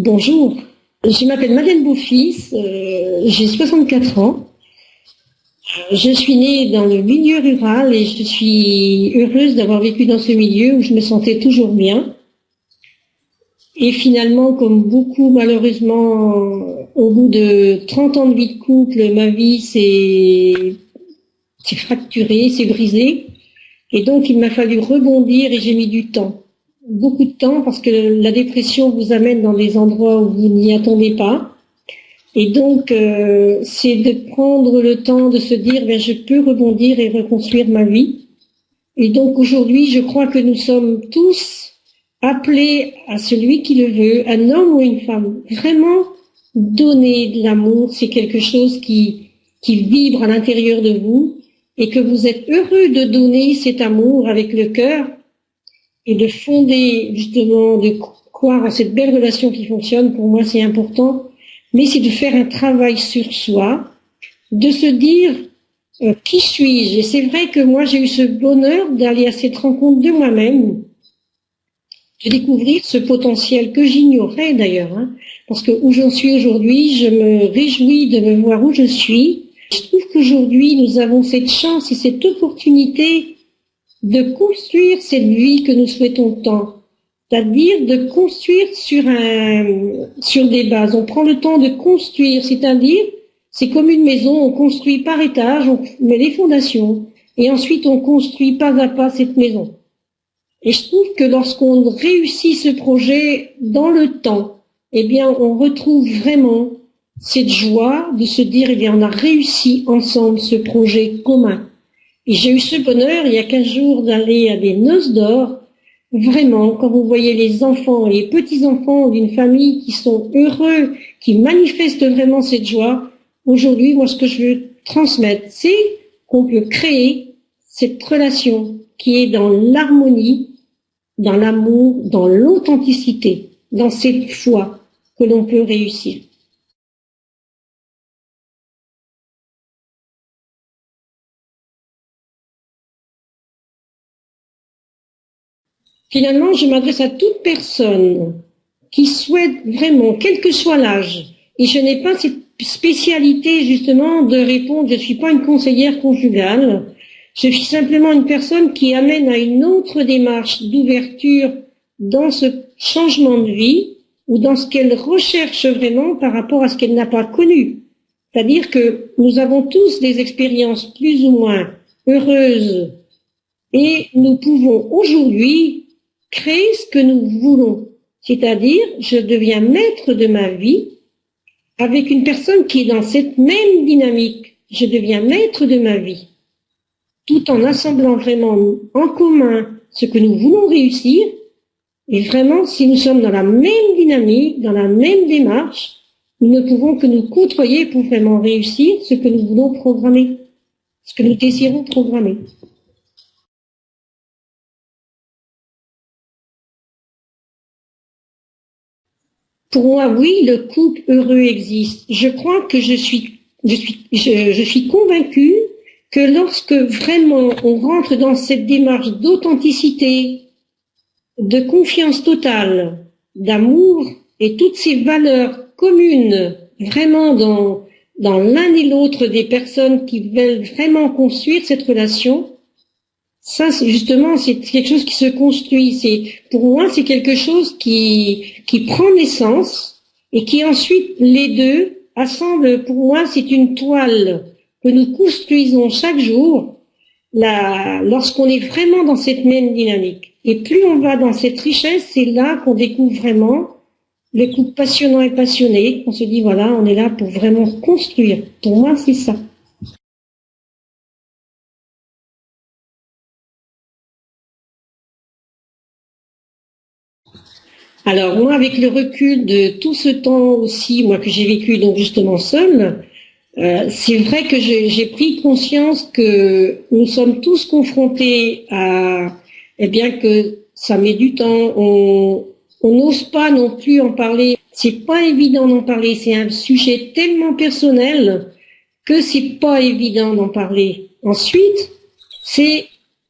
Bonjour, je m'appelle Madeleine Beaufils, j'ai 64 ans. Je suis née dans le milieu rural et je suis heureuse d'avoir vécu dans ce milieu où je me sentais toujours bien. Et finalement, comme beaucoup malheureusement, au bout de 30 ans de vie de couple, ma vie s'est fracturée, s'est brisée. Et donc il m'a fallu rebondir et j'ai mis du temps. Beaucoup de temps parce que la dépression vous amène dans des endroits où vous n'y attendez pas. Et donc, c'est de prendre le temps de se dire, ben, je peux rebondir et reconstruire ma vie. Et donc aujourd'hui, je crois que nous sommes tous appelés à celui qui le veut, un homme ou une femme. Vraiment, donner de l'amour, c'est quelque chose qui vibre à l'intérieur de vous et que vous êtes heureux de donner cet amour avec le cœur et de fonder, justement, de croire en cette belle relation qui fonctionne. Pour moi, c'est important. Mais c'est de faire un travail sur soi, de se dire qui suis-je. Et c'est vrai que moi j'ai eu ce bonheur d'aller à cette rencontre de moi-même, de découvrir ce potentiel que j'ignorais d'ailleurs, parce que où j'en suis aujourd'hui, je me réjouis de me voir où je suis. Je trouve qu'aujourd'hui nous avons cette chance et cette opportunité de construire cette vie que nous souhaitons tant. C'est-à-dire de construire sur des bases. On prend le temps de construire, c'est-à-dire, c'est comme une maison, on construit par étage, on met les fondations, et ensuite on construit pas à pas cette maison. Et je trouve que lorsqu'on réussit ce projet dans le temps, eh bien, on retrouve vraiment cette joie de se dire, eh bien, on a réussi ensemble ce projet commun. Et j'ai eu ce bonheur, il y a 15 jours, d'aller à des noces d'or. Vraiment, quand vous voyez les enfants, les petits-enfants d'une famille qui sont heureux, qui manifestent vraiment cette joie, aujourd'hui, moi, ce que je veux transmettre, c'est qu'on peut créer cette relation qui est dans l'harmonie, dans l'amour, dans l'authenticité, dans cette foi que l'on peut réussir. Finalement, je m'adresse à toute personne qui souhaite vraiment, quel que soit l'âge, et je n'ai pas cette spécialité justement de répondre, je ne suis pas une conseillère conjugale, je suis simplement une personne qui amène à une autre démarche d'ouverture dans ce changement de vie ou dans ce qu'elle recherche vraiment par rapport à ce qu'elle n'a pas connu. C'est-à-dire que nous avons tous des expériences plus ou moins heureuses et nous pouvons aujourd'hui créer ce que nous voulons. C'est-à-dire, je deviens maître de ma vie avec une personne qui est dans cette même dynamique. Je deviens maître de ma vie, tout en assemblant vraiment en commun ce que nous voulons réussir. Et vraiment, si nous sommes dans la même dynamique, dans la même démarche, nous ne pouvons que nous côtoyer pour vraiment réussir ce que nous voulons programmer, ce que nous désirons programmer. Pour moi, oui, le couple heureux existe. Je crois que je suis convaincue que lorsque vraiment on rentre dans cette démarche d'authenticité, de confiance totale, d'amour et toutes ces valeurs communes vraiment dans l'un et l'autre des personnes qui veulent vraiment construire cette relation, ça, justement, c'est quelque chose qui se construit. Pour moi, c'est quelque chose qui prend naissance et qui ensuite, les deux, assemblent. Pour moi, c'est une toile que nous construisons chaque jour lorsqu'on est vraiment dans cette même dynamique. Et plus on va dans cette richesse, c'est là qu'on découvre vraiment le couple passionnant et passionné. On se dit, voilà, on est là pour vraiment construire. Pour moi, c'est ça. Alors moi, avec le recul de tout ce temps aussi, moi que j'ai vécu donc justement seule, c'est vrai que j'ai pris conscience que nous sommes tous confrontés à, eh bien que ça met du temps, on n'ose pas non plus en parler. C'est pas évident d'en parler, c'est un sujet tellement personnel que c'est pas évident d'en parler. Ensuite, c'est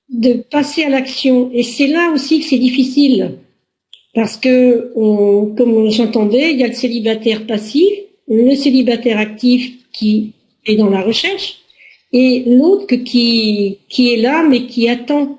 de passer à l'action, et c'est là aussi que c'est difficile. Parce que, comme j'entendais, il y a le célibataire passif, le célibataire actif qui est dans la recherche, et l'autre qui est là, mais qui attend.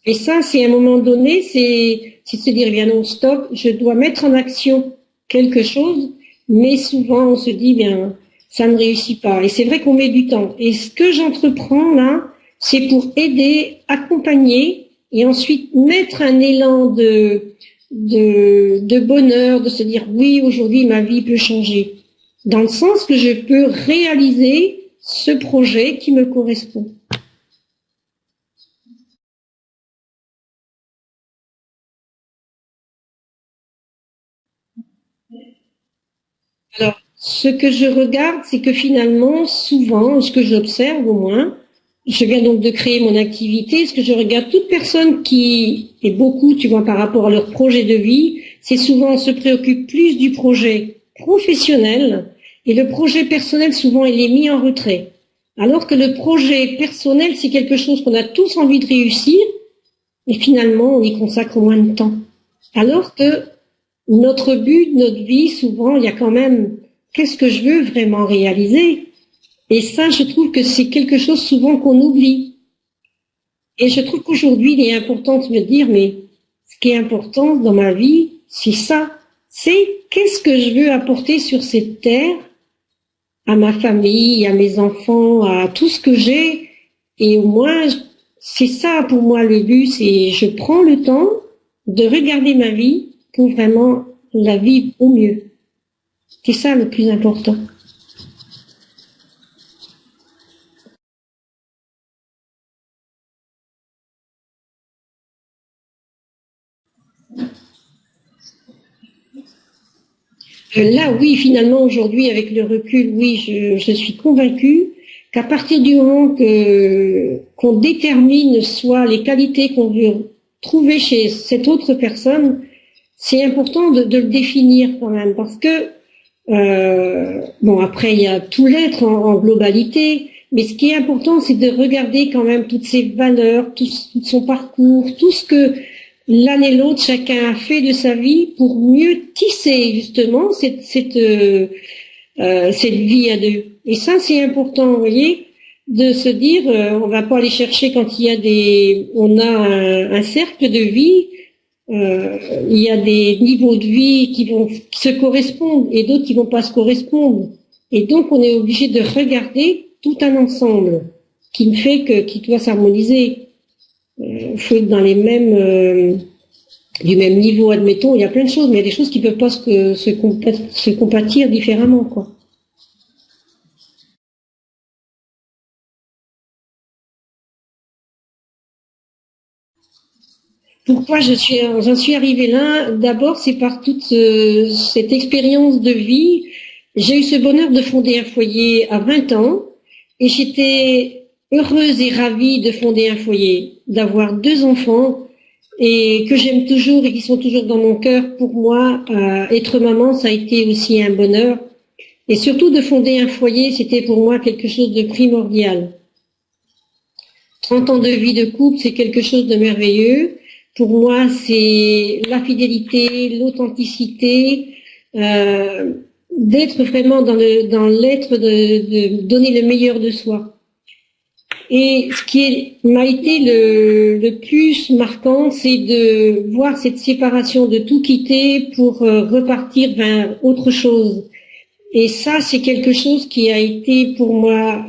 Et ça, c'est à un moment donné, c'est de se dire, eh bien non, stop, je dois mettre en action quelque chose, mais souvent on se dit, bien, ça ne réussit pas. Et c'est vrai qu'on met du temps. Et ce que j'entreprends là, c'est pour aider, accompagner, et ensuite mettre un élan de bonheur, de se dire, oui, aujourd'hui, ma vie peut changer. Dans le sens que je peux réaliser ce projet qui me correspond. Alors, ce que je regarde, c'est que finalement, souvent, ce que j'observe au moins, je viens donc de créer mon activité, ce que je regarde, toute personne qui, et beaucoup, tu vois, par rapport à leur projet de vie, c'est souvent, on se préoccupe plus du projet professionnel, et le projet personnel, souvent, il est mis en retrait. Alors que le projet personnel, c'est quelque chose qu'on a tous envie de réussir, et finalement, on y consacre moins de temps. Alors que notre but, notre vie, souvent, il y a quand même qu'est-ce que je veux vraiment réaliser. Et ça, je trouve que c'est quelque chose souvent qu'on oublie. Et je trouve qu'aujourd'hui, il est important de me dire, mais ce qui est important dans ma vie, c'est ça. C'est qu'est-ce que je veux apporter sur cette terre à ma famille, à mes enfants, à tout ce que j'ai. Et au moins, c'est ça pour moi le but, c'est je prends le temps de regarder ma vie pour vraiment la vivre au mieux. C'est ça le plus important. Là, oui, finalement, aujourd'hui, avec le recul, oui, je suis convaincue qu'à partir du moment qu'on détermine soit les qualités qu'on veut trouver chez cette autre personne, c'est important de le définir quand même, parce que bon, après, il y a tout l'être en globalité, mais ce qui est important, c'est de regarder quand même toutes ses valeurs, tout son parcours, tout ce que l'un et l'autre, chacun a fait de sa vie pour mieux tisser justement cette vie à deux. Et ça, c'est important, vous voyez, de se dire, on va pas aller chercher quand il y a on a un cercle de vie, il y a des niveaux de vie qui se correspondent et d'autres qui vont pas se correspondre. Et donc, on est obligé de regarder tout un ensemble qui doit s'harmoniser. Faut être dans les mêmes, du même niveau, admettons. Il y a plein de choses, mais il y a des choses qui peuvent pas se compatir différemment, quoi. Pourquoi j'en suis arrivée là? D'abord, c'est par toute cette expérience de vie. J'ai eu ce bonheur de fonder un foyer à 20 ans et j'étais heureuse et ravie de fonder un foyer, d'avoir deux enfants et que j'aime toujours et qui sont toujours dans mon cœur. Pour moi, être maman, ça a été aussi un bonheur. Et surtout de fonder un foyer, c'était pour moi quelque chose de primordial. 30 ans de vie de couple, c'est quelque chose de merveilleux. Pour moi, c'est la fidélité, l'authenticité, d'être vraiment dans l'être de donner le meilleur de soi. Et ce qui m'a été le plus marquant, c'est de voir cette séparation, de tout quitter pour repartir vers autre chose. Et ça, c'est quelque chose qui a été pour moi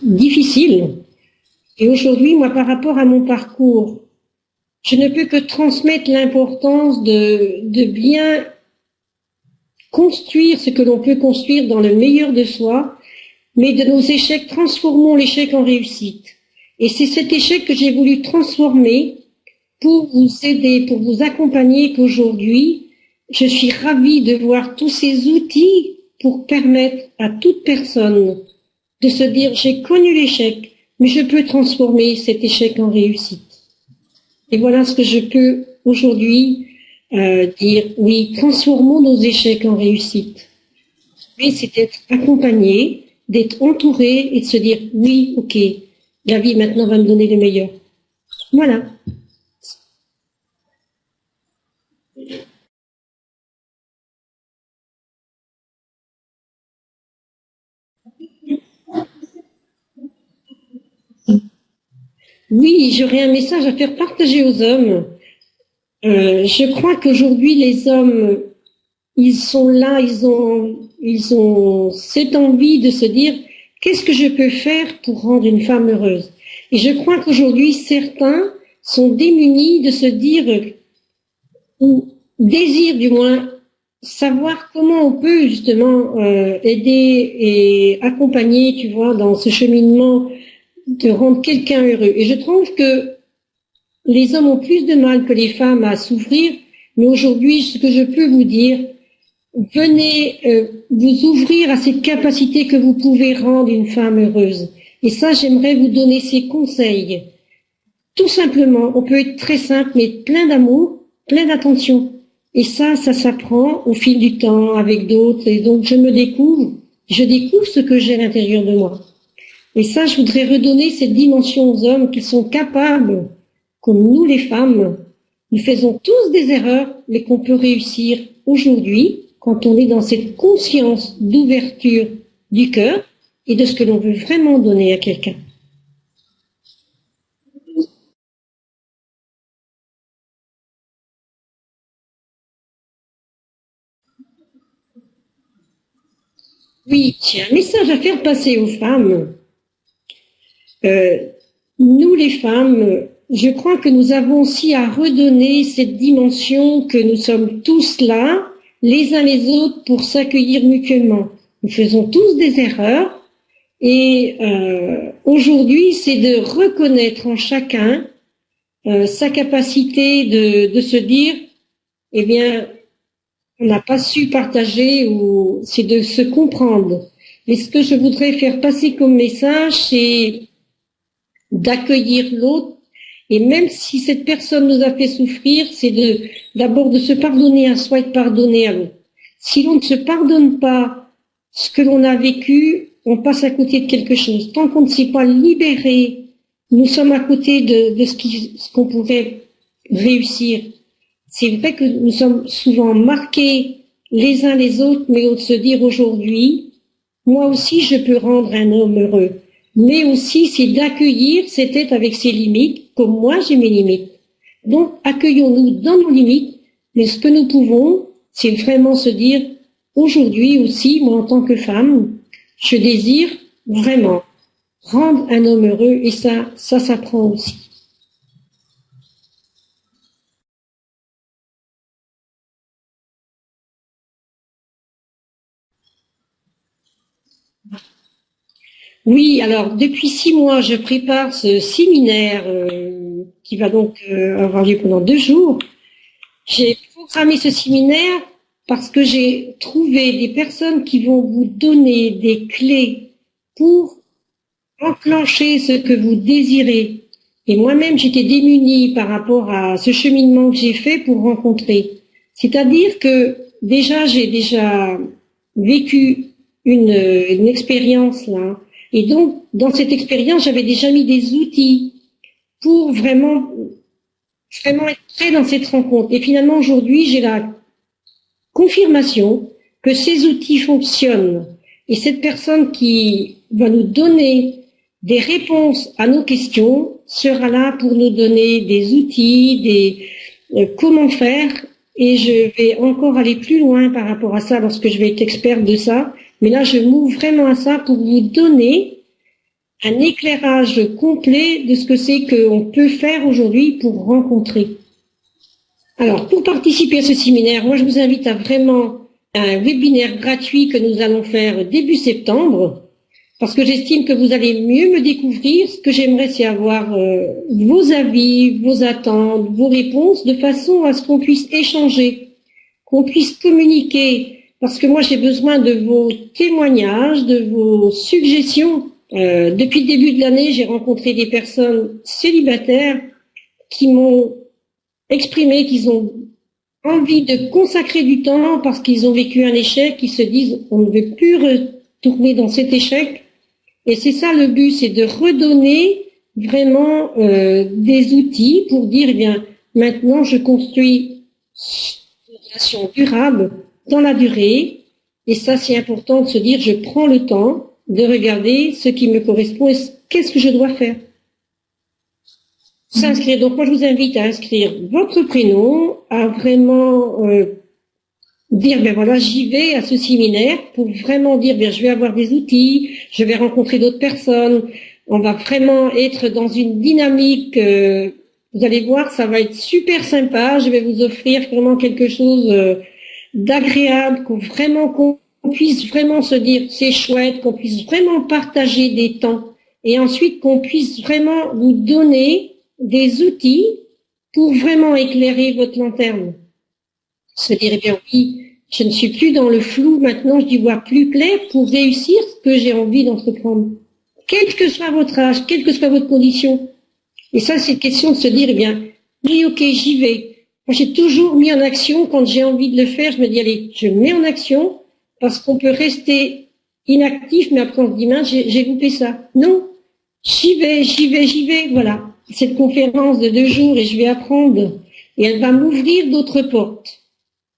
difficile. Et aujourd'hui, moi, par rapport à mon parcours, je ne peux que transmettre l'importance de bien construire ce que l'on peut construire dans le meilleur de soi, mais de nos échecs, transformons l'échec en réussite. Et c'est cet échec que j'ai voulu transformer pour vous aider, pour vous accompagner, qu'aujourd'hui, je suis ravie de voir tous ces outils pour permettre à toute personne de se dire, j'ai connu l'échec, mais je peux transformer cet échec en réussite. Et voilà ce que je peux aujourd'hui dire. Oui, transformons nos échecs en réussite. Mais c'est d'être accompagné, d'être entouré et de se dire, oui, ok, la vie maintenant va me donner le meilleur. Voilà. Oui, j'aurais un message à faire partager aux hommes. Je crois qu'aujourd'hui, les hommes, ils sont là, ils ont cette envie de se dire, qu'est-ce que je peux faire pour rendre une femme heureuse? Et je crois qu'aujourd'hui, certains sont démunis de se dire, ou désirent du moins, savoir comment on peut justement aider et accompagner, tu vois, dans ce cheminement de rendre quelqu'un heureux. Et je trouve que les hommes ont plus de mal que les femmes à souffrir, mais aujourd'hui, ce que je peux vous dire, venez vous ouvrir à cette capacité que vous pouvez rendre une femme heureuse. Et ça, j'aimerais vous donner ces conseils. Tout simplement, on peut être très simple, mais plein d'amour, plein d'attention. Et ça s'apprend au fil du temps avec d'autres. Et donc, je découvre ce que j'ai à l'intérieur de moi. Et ça, je voudrais redonner cette dimension aux hommes qui sont capables, comme nous les femmes, nous faisons tous des erreurs, mais qu'on peut réussir aujourd'hui quand on est dans cette conscience d'ouverture du cœur et de ce que l'on veut vraiment donner à quelqu'un. Oui, j'ai un message à faire passer aux femmes. Euh, nous les femmes, je crois que nous avons aussi à redonner cette dimension que nous sommes tous là, les uns les autres, pour s'accueillir mutuellement. Nous faisons tous des erreurs et aujourd'hui, c'est de reconnaître en chacun sa capacité de se dire, eh bien, on n'a pas su partager ou c'est de se comprendre. Mais ce que je voudrais faire passer comme message, c'est d'accueillir l'autre. Et même si cette personne nous a fait souffrir, c'est d'abord de se pardonner à soi et de pardonner à l'autre. Si l'on ne se pardonne pas ce que l'on a vécu, on passe à côté de quelque chose. Tant qu'on ne s'est pas libéré, nous sommes à côté de ce qu'on pourrait réussir. C'est vrai que nous sommes souvent marqués les uns les autres, mais on se dire aujourd'hui, moi aussi je peux rendre un homme heureux. Mais aussi c'est d'accueillir cet être avec ses limites, comme moi j'ai mes limites. Donc accueillons-nous dans nos limites, mais ce que nous pouvons, c'est vraiment se dire, aujourd'hui aussi, moi en tant que femme, je désire vraiment rendre un homme heureux, et ça s'apprend aussi. Oui, alors depuis 6 mois, je prépare ce séminaire qui va donc avoir lieu pendant 2 jours. J'ai programmé ce séminaire parce que j'ai trouvé des personnes qui vont vous donner des clés pour enclencher ce que vous désirez. Et moi-même, j'étais démunie par rapport à ce cheminement que j'ai fait pour rencontrer. C'est-à-dire que j'ai déjà vécu une expérience là. Et donc, dans cette expérience, j'avais déjà mis des outils pour vraiment être prêt dans cette rencontre. Et finalement, aujourd'hui, j'ai la confirmation que ces outils fonctionnent. Et cette personne qui va nous donner des réponses à nos questions sera là pour nous donner des outils, comment faire. Et je vais encore aller plus loin par rapport à ça lorsque je vais être experte de ça. Mais là, je m'ouvre vraiment à ça pour vous donner un éclairage complet de ce que c'est qu'on peut faire aujourd'hui pour rencontrer. Alors, pour participer à ce séminaire, moi, je vous invite à vraiment un webinaire gratuit que nous allons faire début septembre, parce que j'estime que vous allez mieux me découvrir. Ce que j'aimerais, c'est avoir vos avis, vos attentes, vos réponses, de façon à ce qu'on puisse échanger, qu'on puisse communiquer, parce que moi, j'ai besoin de vos témoignages, de vos suggestions. Depuis le début de l'année, j'ai rencontré des personnes célibataires qui m'ont exprimé qu'ils ont envie de consacrer du temps parce qu'ils ont vécu un échec, ils se disent on ne veut plus retourner dans cet échec. Et c'est ça le but, c'est de redonner vraiment des outils pour dire, eh bien, maintenant je construis une relation durable dans la durée. Et ça, c'est important de se dire, je prends le temps de regarder ce qui me correspond et qu'est-ce que je dois faire. S'inscrire. Donc moi je vous invite à inscrire votre prénom, à vraiment dire ben voilà j'y vais à ce séminaire pour vraiment dire ben je vais avoir des outils, je vais rencontrer d'autres personnes, on va vraiment être dans une dynamique. Vous allez voir, ça va être super sympa. Je vais vous offrir vraiment quelque chose d'agréable, qu'on puisse vraiment se dire c'est chouette, qu'on puisse vraiment partager des temps et ensuite qu'on puisse vraiment vous donner des outils pour vraiment éclairer votre lanterne. Se dire, eh bien oui, je ne suis plus dans le flou, maintenant je d'y voir plus clair pour réussir ce que j'ai envie d'entreprendre. Quel que soit votre âge, quelle que soit votre condition. Et ça, c'est une question de se dire, eh bien, oui, ok, j'y vais. Moi, j'ai toujours mis en action quand j'ai envie de le faire, je me dis, allez, je mets en action, parce qu'on peut rester inactif, mais après on se dit, mince, j'ai loupé ça. Non, j'y vais, voilà. Cette conférence de 2 jours et je vais apprendre et elle va m'ouvrir d'autres portes.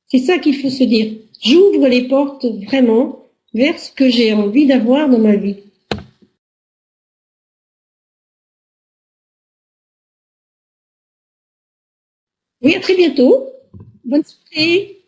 C'est ça qu'il faut se dire. J'ouvre les portes vraiment vers ce que j'ai envie d'avoir dans ma vie. Oui, à très bientôt. Bonne soirée.